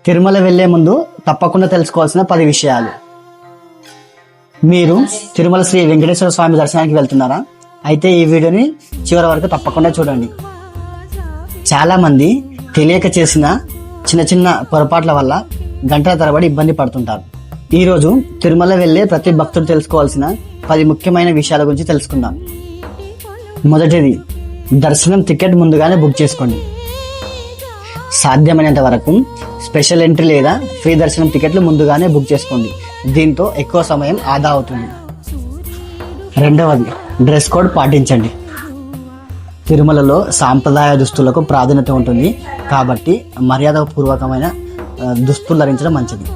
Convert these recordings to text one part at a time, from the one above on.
తిరుమల వెళ్లే ముందు తప్పకుండా తెలుసుకోవాల్సిన 10 విషయాలు. మీరు తిరుమల శ్రీ వెంకటేశ్వర స్వామి దర్శనానికి వెళ్తున్నారా? అయితే ఈ వీడియోని చివరి వరకు తప్పకుండా చూడండి. చాలా మంది తెలియక చేసిన చిన్న చిన్న పొరపాట్ల వల్ల గంటల తరబడి ఇబ్బంది పడుతుంటారు. ఈరోజు తిరుమల వెళ్లే ప్రతి భక్తుడు తెలుసుకోవాల్సిన 10 ముఖ్యమైన విషయాల గురించి తెలుసుకుందాం. మొదటిది, దర్శనం టికెట్ ముందుగానే బుక్ చేసుకోండి. సాధ్యమైనంత వరకు స్పెషల్ ఎంట్రీ లేదా ఫ్రీ దర్శనం టికెట్లు ముందుగానే బుక్ చేసుకోండి. దీంతో ఎక్కువ సమయం ఆదా అవుతుంది. రెండవది, డ్రెస్ కోడ్ పాటించండి. తిరుమలలో సాంప్రదాయ దుస్తులకు ప్రాధాన్యత ఉంటుంది కాబట్టి మర్యాదపూర్వకమైన దుస్తులు ధరించడం మంచిది.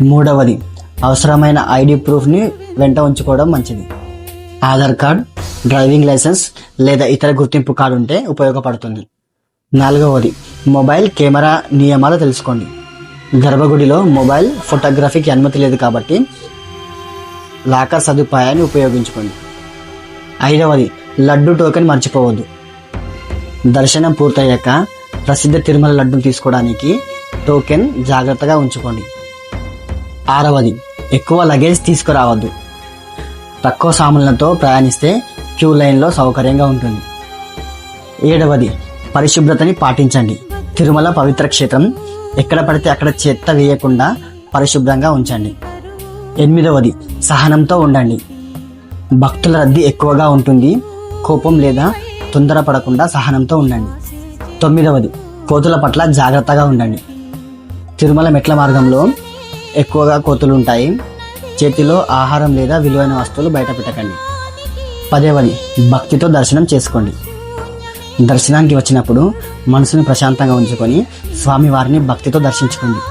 మూడవది, అవసరమైన ఐడి ప్రూఫ్ని వెంట ఉంచుకోవడం మంచిది. ఆధార్ కార్డ్, డ్రైవింగ్ లైసెన్స్ లేదా ఇతర గుర్తింపు కార్డు ఉంటే ఉపయోగపడుతుంది. నాలుగవది, మొబైల్ కెమెరా నియమాలు తెలుసుకోండి. గర్భగుడిలో మొబైల్ ఫోటోగ్రఫీకి అనుమతి లేదు కాబట్టి లాకర్ సదుపాయాన్ని ఉపయోగించుకోండి. ఐదవది, లడ్డు టోకెన్ మర్చిపోవద్దు. దర్శనం పూర్తయ్యాక ప్రసిద్ధ తిరుమల లడ్డును తీసుకోవడానికి టోకెన్ జాగ్రత్తగా ఉంచుకోండి. ఆరవది, ఎక్కువ లగేజ్ తీసుకురావద్దు. తక్కువ సామాన్లతో ప్రయాణిస్తే క్యూ లైన్లో సౌకర్యంగా ఉంటుంది. ఏడవది, పరిశుభ్రతని పాటించండి. తిరుమల పవిత్ర క్షేత్రం, ఎక్కడ పడితే అక్కడ చెత్త వేయకుండా పరిశుభ్రంగా ఉంచండి. ఎనిమిదవది, సహనంతో ఉండండి. భక్తుల రద్దీ ఎక్కువగా ఉంటుంది. కోపం లేదా తొందరపడకుండా సహనంతో ఉండండి. తొమ్మిదవది, కోతుల పట్ల జాగ్రత్తగా ఉండండి. తిరుమల మెట్ల మార్గంలో ఎక్కువగా కోతులు ఉంటాయి. చేతిలో ఆహారం లేదా విలువైన వస్తువులు బయట పెట్టకండి. 10వది, భక్తితో దర్శనం చేసుకోండి. దర్శనానికి వచ్చినప్పుడు మనసును ప్రశాంతంగా ఉంచుకొని స్వామివారిని భక్తితో దర్శించుకోండి.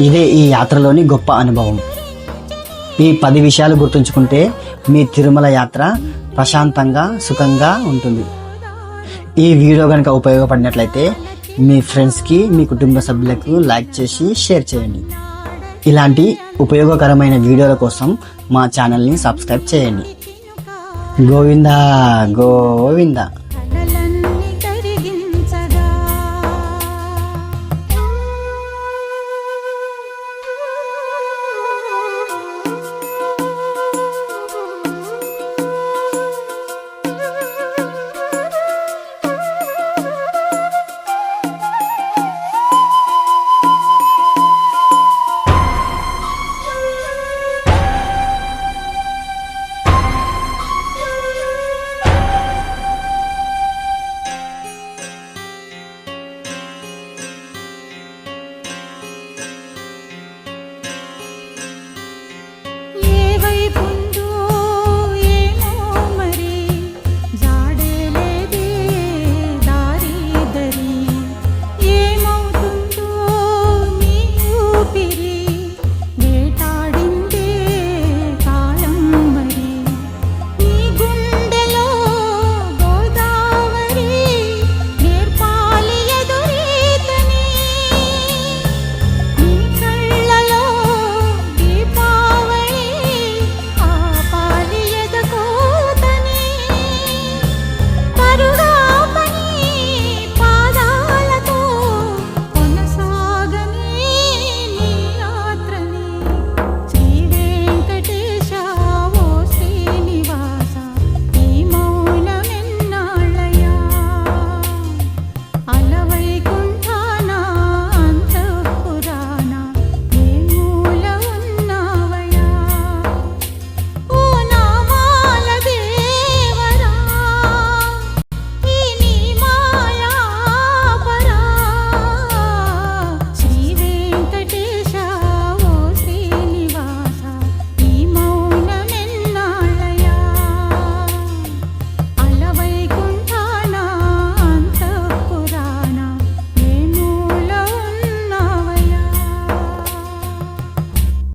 ఇదే ఈ యాత్రలోని గొప్ప అనుభవం. ఈ 10 విషయాలు గుర్తుంచుకుంటే మీ తిరుమల యాత్ర ప్రశాంతంగా సుఖంగా ఉంటుంది. ఈ వీడియో కనుక ఉపయోగపడినట్లయితే మీ ఫ్రెండ్స్కి, మీ కుటుంబ సభ్యులకు లైక్ చేసి షేర్ చేయండి. ఇలాంటి ఉపయోగకరమైన వీడియోల కోసం మా ఛానల్ని సబ్స్క్రైబ్ చేయండి. గోవిందా గోవిందా.